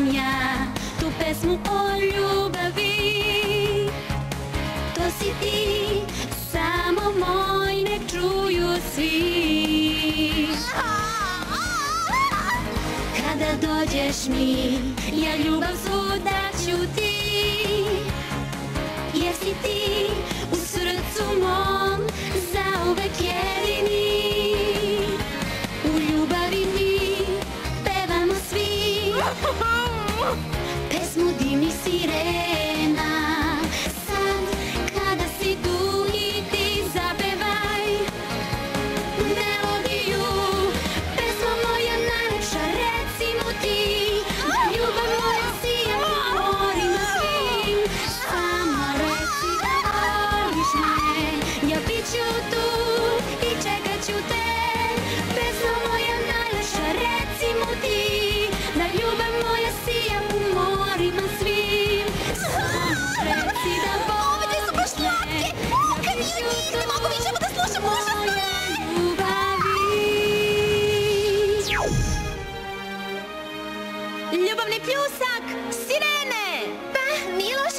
pjevam ja tu pesmu o ljubavi. To si ti, samo moj, nek čuju svi. Kada dođeš mi, ja ljubav svuda ću ti, jer si ti u srcu mom zauvek jedini. U ljubavi mi pevamo svi pesmu divnih sirena. Sad kada si tu i ti zapevaj melodiju, pesma moja najlepša, recimo ti da ljubav moja sija po morima svim. Samo reci da voliš me, ja bit ću tu i čekat ću te. Pesma moja najlepša, recimo ti da ljubav moja sija po morima svim. Samo reci da voliš me, ja bit ću tu u mojoj ljubavi. Ljubavni pljusak